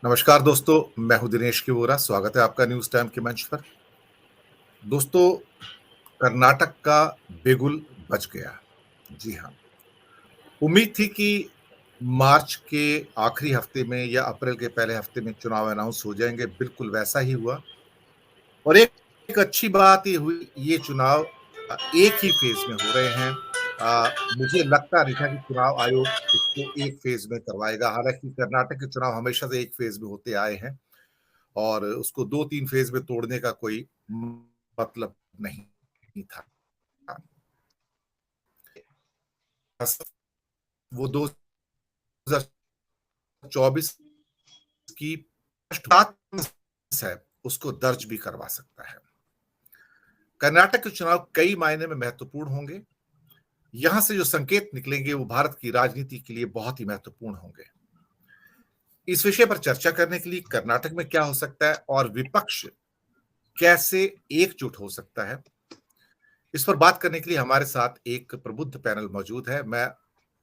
नमस्कार दोस्तों, मैं हूं दिनेश की वोरा। स्वागत है आपका न्यूज टाइम के मंच पर। दोस्तों, कर्नाटक का बिगुल बज गया। जी हाँ, उम्मीद थी कि मार्च के आखिरी हफ्ते में या अप्रैल के पहले हफ्ते में चुनाव अनाउंस हो जाएंगे। बिल्कुल वैसा ही हुआ। और एक अच्छी बात ये हुई, ये चुनाव एक ही फेज में हो रहे हैं। मुझे लगता नहीं था कि चुनाव आयोग इसको एक फेज में करवाएगा। हालांकि कर्नाटक के चुनाव हमेशा से एक फेज में होते आए हैं और उसको 2-3 फेज में तोड़ने का कोई मतलब नहीं था। वो 2024 की है, उसको दर्ज भी करवा सकता है। कर्नाटक के चुनाव कई मायने में महत्वपूर्ण होंगे। यहां से जो संकेत निकलेंगे वो भारत की राजनीति के लिए बहुत ही महत्वपूर्ण होंगे। इस विषय पर चर्चा करने के लिए कर्नाटक में क्या हो सकता है और विपक्ष कैसे एकजुट हो सकता है, इस पर बात करने के लिए हमारे साथ एक प्रबुद्ध पैनल मौजूद है। मैं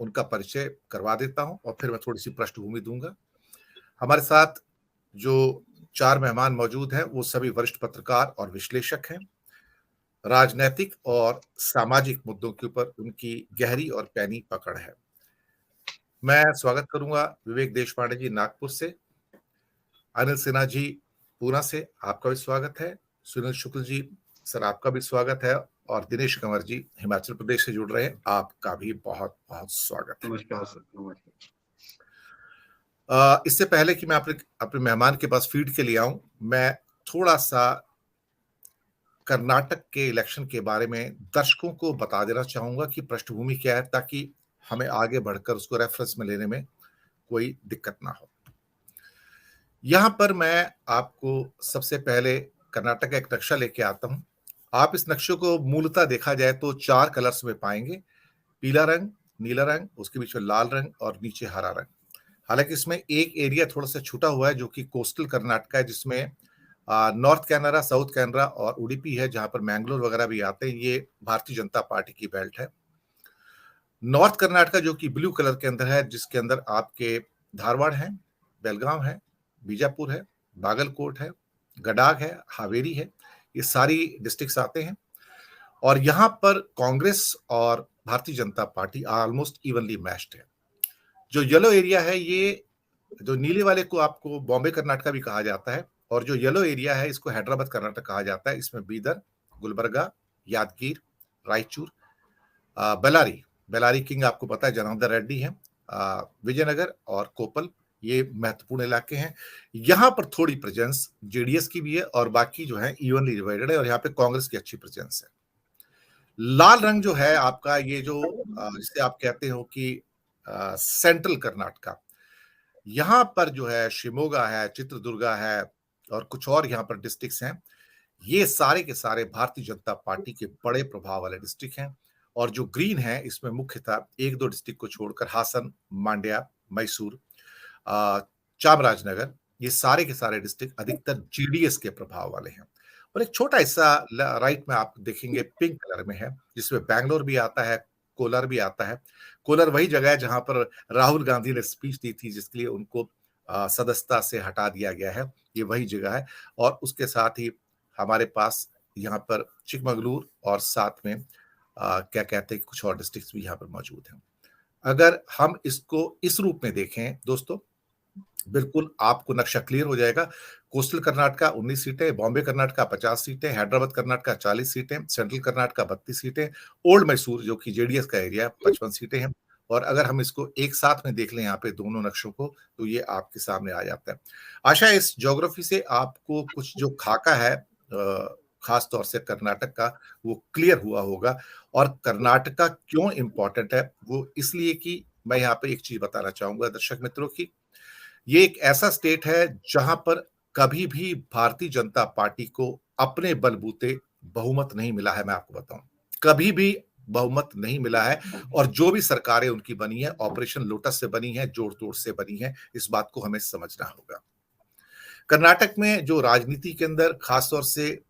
उनका परिचय करवा देता हूं और फिर मैं थोड़ी सी पृष्ठभूमि दूंगा। हमारे साथ जो 4 मेहमान मौजूद हैं वो सभी वरिष्ठ पत्रकार और विश्लेषक हैं। राजनैतिक और सामाजिक मुद्दों के ऊपर उनकी गहरी और पैनी पकड़ है। मैं स्वागत करूंगा विवेक देशपांडे जी नागपुर से, अनिल सिन्हा जी पूना से, आपका भी स्वागत है। सुनील शुक्ल जी सर, आपका भी स्वागत है। और दिनेश कंवर जी हिमाचल प्रदेश से जुड़ रहे हैं, आपका भी बहुत बहुत स्वागत है। नमस्कार सर। नमस्कार। इससे पहले कि मैं अपने मेहमान के पास फीड के लिए आऊं, मैं थोड़ा सा कर्नाटक के इलेक्शन के बारे में दर्शकों को बता देना चाहूंगा कि पृष्ठभूमि क्या है, ताकि हमें आगे बढ़कर उसको रेफरेंस में लेने में कोई दिक्कत ना हो। यहां पर मैं आपको सबसे पहले कर्नाटक का एक नक्शा लेके आता हूं। आप इस नक्शे को मूलतः देखा जाए तो 4 कलर्स में पाएंगे: पीला रंग, नीला रंग, उसके बीच में लाल रंग और नीचे हरा रंग। हालांकि इसमें एक एरिया थोड़ा सा छूटा हुआ है जो कि कोस्टल कर्नाटक है, जिसमें नॉर्थ कैनरा, साउथ कैनरा और उडुपी है, जहां पर मैंगलोर वगैरह भी आते हैं। ये भारतीय जनता पार्टी की बेल्ट है। नॉर्थ कर्नाटका जो कि ब्लू कलर के अंदर है, जिसके अंदर आपके धारवाड़ है, बेलगांव है, बीजापुर है, बागलकोट है, गडाग है, हावेरी है। ये सारी डिस्ट्रिक्ट्स आते हैं। और यहां पर कांग्रेस और Bharatiya Janata party almost evenly matched है। जो येलो एरिया है, ये जो नीले वाले को आपको बॉम्बे कर्नाटका भी कहा जाता है, और जो येलो एरिया है इसको हैदराबाद कर्नाटक कहा जाता है। इसमें बीदर, गुलबर्गा, यादगीर, रायचूर, बेलारी, बेलारी किंग आपको पता है जनार्दन रेड्डी है, विजयनगर और कोपल, ये महत्वपूर्ण इलाके हैं। यहाँ पर थोड़ी प्रेजेंस जेडीएस की भी है और बाकी जो है इवनली डिवाइडेड है, और यहाँ पे कांग्रेस की अच्छी प्रेजेंस है। लाल रंग जो है आपका, ये जो जिसे आप कहते हो कि सेंट्रल कर्नाटका, यहाँ पर जो है शिमोगा है, चित्रदुर्गा है और कुछ और यहाँ पर डिस्ट्रिक्ट्स हैं। ये सारे के सारे भारतीय जनता पार्टी के बड़े प्रभाव वाले डिस्ट्रिक्ट हैं। और जो ग्रीन है इसमें मुख्यतः 1-2 डिस्ट्रिक्ट को छोड़कर हासन, मांड्या, मैसूर, चामराजनगर, ये सारे के सारे डिस्ट्रिक्ट अधिकतर जेडीएस के प्रभाव वाले हैं। और एक छोटा हिस्सा राइट में आप देखेंगे पिंक कलर में है, जिसमें बैंगलोर भी आता है, कोलार भी आता है। कोलार वही जगह है जहां पर राहुल गांधी ने स्पीच दी थी, जिसके लिए उनको सदस्यता से हटा दिया गया है। ये वही जगह है। और उसके साथ ही हमारे पास यहाँ पर चिकमगलूर और साथ में क्या कहते हैं कुछ और डिस्ट्रिक्ट्स भी यहाँ पर मौजूद हैं। अगर हम इसको इस रूप में देखें दोस्तों, बिल्कुल आपको नक्शा क्लियर हो जाएगा। कोस्टल कर्नाटका 19 सीटें, बॉम्बे कर्नाटका 50 सीटें, हैदराबाद कर्नाटका 40 सीटें, सेंट्रल कर्नाटका 32 सीटें, ओल्ड मैसूर जो कि जेडीएस का एरिया 55 सीटें हैं। और अगर हम इसको एक साथ में देख लें यहाँ पे दोनों नक्शों को, तो ये आपके सामने आ जाता है। आशा है इस ज्योग्राफी से आपको कुछ जो खाका है खास तौर से कर्नाटक का, वो क्लियर हुआ होगा। और कर्नाटका क्यों इंपॉर्टेंट है वो इसलिए कि मैं यहाँ पे एक चीज बताना चाहूंगा दर्शक मित्रों की, ये एक ऐसा स्टेट है जहां पर कभी भी भारतीय जनता पार्टी को अपने बलबूते बहुमत नहीं मिला है। मैं आपको बताऊं, कभी भी बहुमत नहीं मिला है। और जो भी सरकारें उनकी बनी है, ऑपरेशन लोटस से बनी है, जोड़ तोड़ से बनी है। इस बात को हमें समझना होगा। कर्नाटक में जो राजनीति के अंदर खासतौर से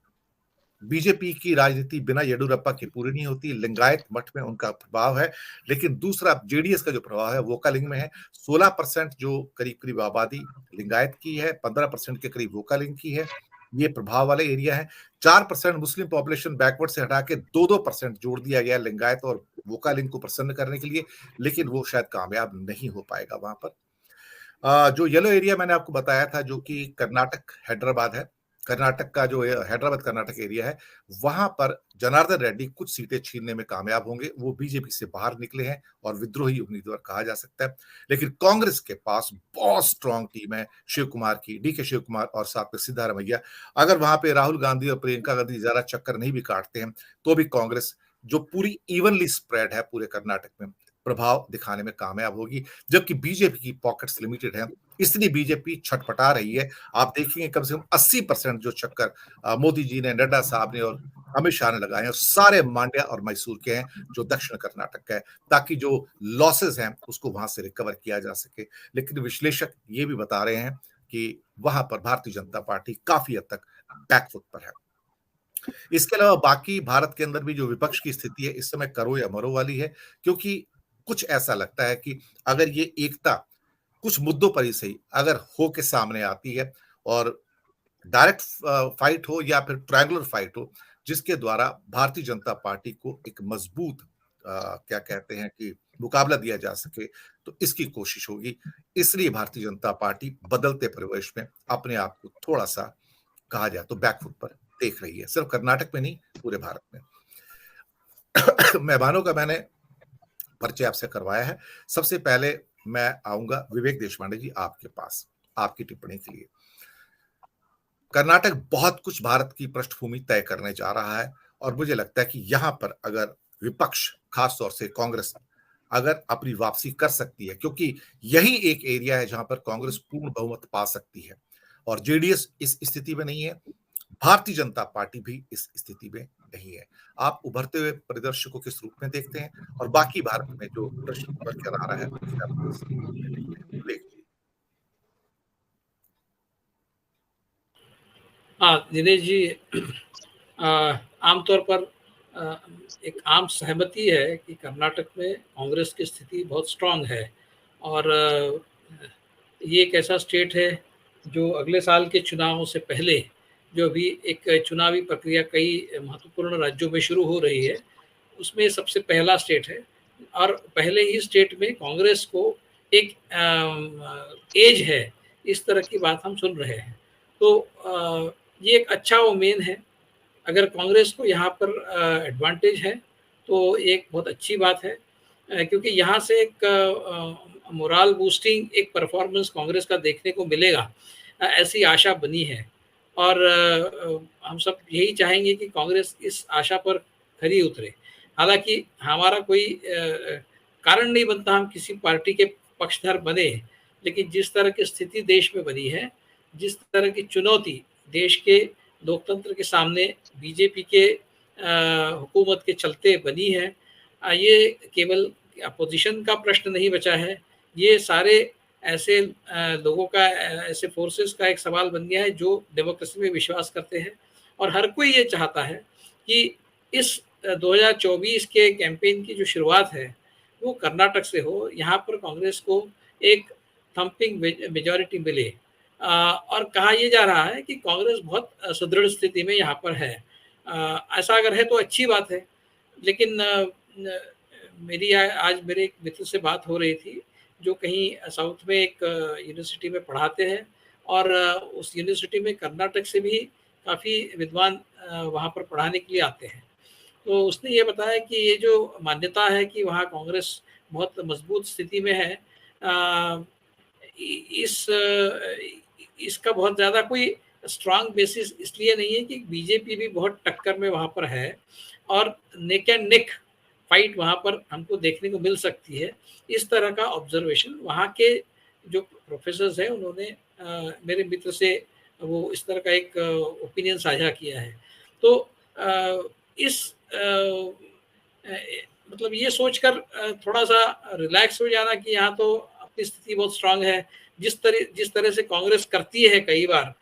बीजेपी की राजनीति बिना येडियुरप्पा के पूरी नहीं होती। लिंगायत मठ में उनका प्रभाव है, लेकिन दूसरा जेडीएस का जो प्रभाव है वोकालिंग में है। 16% जो करीब-करीब आबादी लिंगायत की है, 15% के करीब वोकालिंग की है। ये प्रभाव वाले एरिया है। 4% मुस्लिम पॉपुलेशन बैकवर्ड से हटा के 2-2% जोड़ दिया गया लिंगायत और वोकालिंग को प्रसन्न करने के लिए, लेकिन वो शायद कामयाब नहीं हो पाएगा वहाँ पर। जो येलो एरिया मैंने आपको बताया था, जो कि कर्नाटक, हैदराबाद है। कर्नाटक का जो हैदराबाद कर्नाटक एरिया है, वहाँ पर जनार्दन रेड्डी कुछ सीटें छीनने में कामयाब होंगे। वो बीजेपी से बाहर निकले हैं और विद्रोही उम्मीदवार कहा जा सकता है। लेकिन कांग्रेस के पास बहुत स्ट्रॉन्ग टीम है शिव कुमार की, डीके शिव कुमार और साथ में सिद्धारमैया। अगर वहाँ पे राहुल गांधी और प्रियंका गांधी ज़्यादा चक्कर नहीं भी काटते हैं, तो भी कांग्रेस जो पूरी इवनली स्प्रेड है पूरे कर्नाटक में, प्रभाव दिखाने में कामयाब होगी। जबकि बीजेपी की पॉकेट्स लिमिटेड हैं, इसलिए बीजेपी छटपटा रही है। आप देखेंगे कम से कम 80% जो चक्कर मोदी जी ने, नड्डा साहब ने और अमित शाह ने लगाए हैं, सारे मांड्या और मैसूर के हैं, जो दक्षिण कर्नाटक का है, ताकि जो लॉसेस हैं उसको वहां से रिकवर किया जा सके। लेकिन विश्लेषक ये भी बता रहे हैं कि वहां पर भारतीय जनता पार्टी काफी हद तक बैकफुट पर है। इसके अलावा बाकी भारत के अंदर भी जो विपक्ष की स्थिति है इस समय करो या मरो वाली है, क्योंकि कुछ ऐसा लगता है कि अगर ये एकता कुछ मुद्दों पर ही सही अगर हो के सामने आती है और डायरेक्ट फाइट हो या फिर ट्रायंगुलर फाइट हो, जिसके द्वारा भारतीय जनता पार्टी को एक मजबूत क्या कहते हैं कि मुकाबला दिया जा सके, तो इसकी कोशिश होगी। इसलिए भारतीय जनता पार्टी बदलते परिवेश में अपने आप को थोड़ा सा कहा जाए तो बैकफुट पर देख रही है, सिर्फ कर्नाटक में नहीं, पूरे भारत में। मेहमानों का मैंने परिचय आपसे करवाया है। सबसे पहले मैं आऊंगा विवेक देशपांडे जी आपके पास, आपकी टिप्पणी के लिए। कर्नाटक बहुत कुछ भारत की पृष्ठभूमि तय करने जा रहा है और मुझे लगता है कि यहां पर अगर विपक्ष, खासतौर से कांग्रेस, अगर अपनी वापसी कर सकती है, क्योंकि यही एक एरिया है जहां पर कांग्रेस पूर्ण बहुमत पा सकती है और जेडीएस इस स्थिति में नहीं है, भारतीय जनता पार्टी भी इस स्थिति में नहीं है। आप उभरते हुए परिदृश्य को किस रूप में देखते हैं और बाकी भारत में जो दृश्य उभर कर आ रहा है उसे आप किस रूप में देखते हैं? विवेक जी। हाँ दिनेश जी, आमतौर पर अ, एक आम सहमति है कि कर्नाटक में कांग्रेस की स्थिति बहुत स्ट्रांग है और ये एक ऐसा स्टेट है जो अगले साल के चुनावों से पहले जो भी एक चुनावी प्रक्रिया कई महत्वपूर्ण राज्यों में शुरू हो रही है, उसमें सबसे पहला स्टेट है और पहले ही स्टेट में कांग्रेस को एक एज है, इस तरह की बात हम सुन रहे हैं। तो ये एक अच्छा ओमेन है। अगर कांग्रेस को यहाँ पर एडवांटेज है तो एक बहुत अच्छी बात है, क्योंकि यहाँ से एक मोरल बूस्टिंग एक परफॉर्मेंस कांग्रेस का देखने को मिलेगा, ऐसी आशा बनी है और हम सब यही चाहेंगे कि कांग्रेस इस आशा पर खरी उतरे। हालांकि हमारा कोई कारण नहीं बनता हम किसी पार्टी के पक्षधर बने, लेकिन जिस तरह की स्थिति देश में बनी है, जिस तरह की चुनौती देश के लोकतंत्र के सामने बीजेपी के हुकूमत के चलते बनी है, ये केवल अपोजिशन का प्रश्न नहीं बचा है, ये सारे ऐसे लोगों का, ऐसे फोर्सेस का एक सवाल बन गया है जो डेमोक्रेसी में विश्वास करते हैं और हर कोई ये चाहता है कि इस 2024 के कैंपेन की जो शुरुआत है वो कर्नाटक से हो, यहाँ पर कांग्रेस को एक थम्पिंग मेजॉरिटी मिले। और कहा यह जा रहा है कि कांग्रेस बहुत सुदृढ़ स्थिति में यहाँ पर है। ऐसा अगर है तो अच्छी बात है, लेकिन मेरी आज मेरे एक मित्र से बात हो रही थी जो कहीं साउथ में एक यूनिवर्सिटी में पढ़ाते हैं और उस यूनिवर्सिटी में कर्नाटक से भी काफ़ी विद्वान वहाँ पर पढ़ाने के लिए आते हैं। तो उसने ये बताया कि ये जो मान्यता है कि वहाँ कांग्रेस बहुत मजबूत स्थिति में है, इस इसका बहुत ज़्यादा कोई स्ट्रांग बेसिस इसलिए नहीं है कि बीजेपी भी बहुत टक्कर में वहाँ पर है और नेक एंड नेक फाइट वहाँ पर हमको देखने को मिल सकती है। इस तरह का ऑब्जर्वेशन वहाँ के जो प्रोफेसर्स हैं उन्होंने मेरे मित्र से वो इस तरह का एक ओपिनियन साझा किया है। तो इस मतलब ये सोचकर थोड़ा सा रिलैक्स हो जाना कि यहाँ तो अपनी स्थिति बहुत स्ट्रांग है, जिस तरह से कांग्रेस करती है कई बार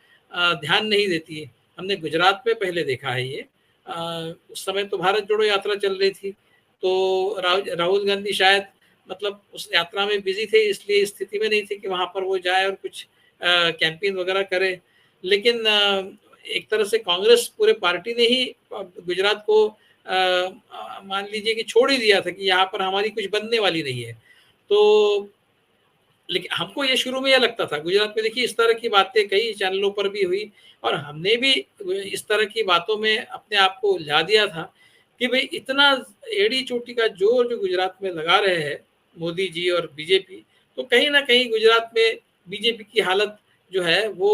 ध्यान नहीं देती है। हमने गुजरात में पहले देखा है ये, उस समय तो भारत जोड़ो यात्रा चल रही थी, तो राहुल गांधी शायद मतलब उस यात्रा में बिज़ी थे, इसलिए स्थिति में नहीं थे कि वहाँ पर वो जाए और कुछ कैंपेन वगैरह करे। लेकिन एक तरह से कांग्रेस पूरे पार्टी ने ही गुजरात को मान लीजिए कि छोड़ ही दिया था कि यहाँ पर हमारी कुछ बनने वाली नहीं है। तो लेकिन हमको ये शुरू में ये लगता था, गुजरात में देखिए इस तरह की बातें कई चैनलों पर भी हुई और हमने भी इस तरह की बातों में अपने आप को उलझा दिया था कि भई इतना एड़ी-चोटी का जोर जो गुजरात में लगा रहे हैं मोदी जी और बीजेपी, तो कहीं न कहीं गुजरात में बीजेपी की हालत जो है वो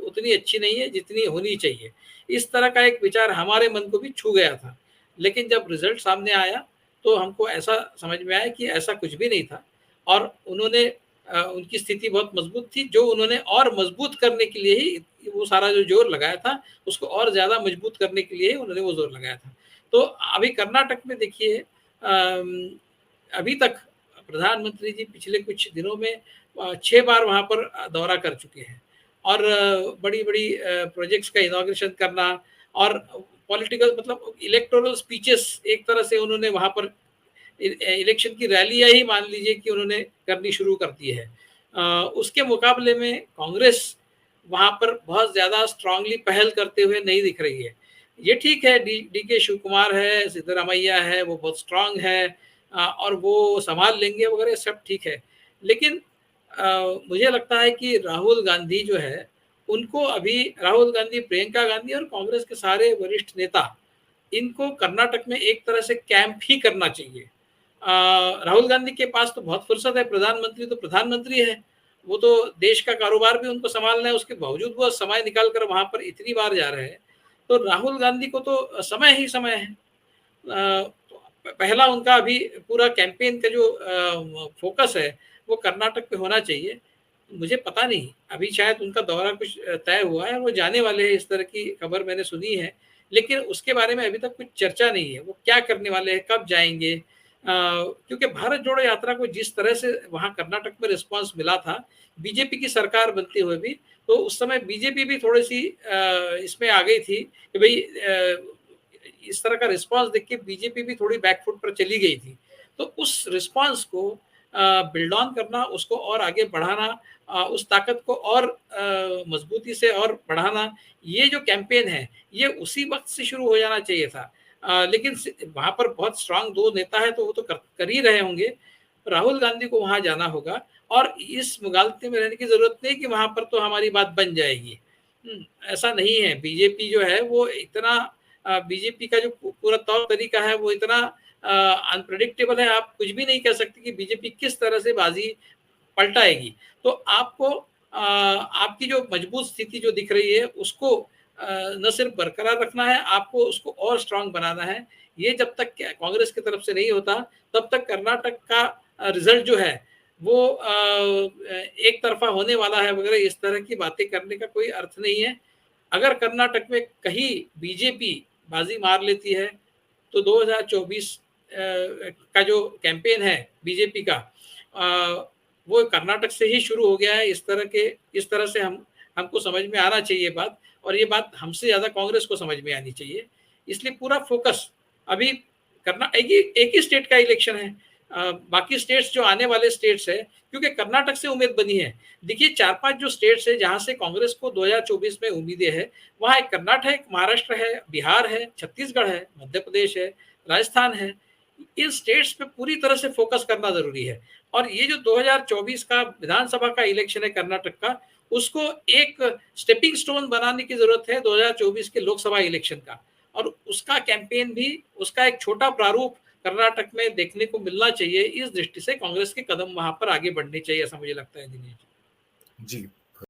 उतनी अच्छी नहीं है जितनी होनी चाहिए। इस तरह का एक विचार हमारे मन को भी छू गया था। लेकिन जब रिज़ल्ट सामने आया, तो हमको ऐसा समझ में आया कि ऐसा कुछ भी नहीं था और उन्होंने उनकी स्थिति बहुत मजबूत थी, जो उन्होंने और मजबूत करने के लिए ही वो सारा जो ज़ोर लगाया था, उसको और ज़्यादा मजबूत करने के लिए ही उन्होंने वो ज़ोर लगाया था। तो अभी कर्नाटक में देखिए अभी तक प्रधानमंत्री जी पिछले कुछ दिनों में 6 बार वहाँ पर दौरा कर चुके हैं और बड़ी-बड़ी प्रोजेक्ट्स का इनॉग्रेशन करना और पॉलिटिकल मतलब इलेक्टोरल स्पीचेस एक तरह से उन्होंने वहाँ पर इलेक्शन की रैलियाँ ही मान लीजिए कि उन्होंने करनी शुरू कर दी है। उसके मुकाबले में कांग्रेस वहाँ पर बहुत ज़्यादा स्ट्रांगली पहल करते हुए नहीं दिख रही है। ये ठीक है डी के शिव कुमार है, सिद्धरामैया है, वो बहुत स्ट्रांग है और वो सँभाल लेंगे वगैरह सब ठीक है। लेकिन मुझे लगता है कि राहुल गांधी जो है, उनको अभी राहुल गांधी, प्रियंका गांधी और कांग्रेस के सारे वरिष्ठ नेता, इनको कर्नाटक में एक तरह से कैंप ही करना चाहिए। राहुल गांधी के पास तो बहुत फुर्सत है, प्रधानमंत्री तो प्रधानमंत्री है, वो तो देश का कारोबार भी उनको संभालना है, उसके बावजूद वो समय निकाल कर वहाँ पर इतनी बार जा रहे हैं, तो राहुल गांधी को तो समय ही समय है। पहला उनका अभी पूरा कैंपेन का जो फ़ोकस है, वो कर्नाटक पे होना चाहिए। मुझे पता नहीं, अभी शायद उनका दौरा कुछ तय हुआ है, वो जाने वाले हैं, इस तरह की खबर मैंने सुनी है, लेकिन उसके बारे में अभी तक कुछ चर्चा नहीं है, वो क्या करने वाले हैं, कब जाएँगे? क्योंकि भारत जोड़ो यात्रा को जिस तरह से वहाँ कर्नाटक में रिस्पॉन्स मिला था, बीजेपी की सरकार बनते हुए भी, तो उस समय बीजेपी भी थोड़ी-सी इसमें आ गई थी कि भई इस तरह का रिस्पॉन्स देख के बीजेपी भी थोड़ी बैक फुट पर चली गई थी। तो उस रिस्पॉन्स को बिल्ड ऑन करना, उसको और आगे बढ़ाना, उस ताकत को और मजबूती से और बढ़ाना, ये जो कैंपेन है, ये उसी वक़्त से शुरू हो जाना चाहिए था। लेकिन वहाँ पर बहुत स्ट्रॉन्ग 2 नेता हैं, तो वो तो कर ही रहे होंगे। राहुल गांधी को वहाँ जाना होगा और इस मुगालते में रहने की ज़रूरत नहीं कि वहाँ पर तो हमारी बात बन जाएगी। ऐसा नहीं है। बीजेपी जो है वो इतना बीजेपी का जो पूरा तौर-तरीका है वो इतना अनप्रेडिक्टेबल है, आप कुछ भी नहीं कह सकते कि बीजेपी किस तरह से बाज़ी पलटाएगी। तो आपको आपकी जो मजबूत स्थिति जो दिख रही है उसको न सिर्फ बरकरार रखना है, आपको उसको और स्ट्रॉन्ग बनाना है। ये जब तक कांग्रेस की तरफ से नहीं होता, तब तक कर्नाटक का रिज़ल्ट जो है वो एक तरफ़ा होने वाला है वगैरह इस तरह की बातें करने का कोई अर्थ नहीं है। अगर कर्नाटक में कहीं बीजेपी बाज़ी मार लेती है, तो 2024 का जो कैंपेन है बीजेपी का वो कर्नाटक से ही शुरू हो गया है। इस तरह से हमको समझ में आना चाहिए बात और ये बात हमसे ज़्यादा कांग्रेस को समझ में आनी चाहिए। इसलिए पूरा फ़ोकस अभी एक ही स्टेट का इलेक्शन है। बाकी स्टेट्स जो आने वाले स्टेट्स हैं, क्योंकि कर्नाटक से उम्मीद बनी है। देखिए 4-5 जो स्टेट्स हैं जहाँ से कांग्रेस को 2024 में उम्मीदें हैं, वहाँ एक कर्नाटक है, महाराष्ट्र है, बिहार है, छत्तीसगढ़ है, मध्य प्रदेश है, राजस्थान है। इन स्टेट्स पे पूरी तरह से फोकस करना ज़रूरी है और ये जो 2024 का विधानसभा का इलेक्शन है कर्नाटक का, उसको एक स्टेपिंग स्टोन बनाने की ज़रूरत है 2024 के लोकसभा इलेक्शन का और उसका कैंपेन भी, उसका एक छोटा प्रारूप कर्नाटक में देखने को मिलना चाहिए। इस दृष्टि से कांग्रेस के कदम वहाँ पर आगे बढ़ने चाहिए, ऐसा मुझे लगता है दिनेश। जी।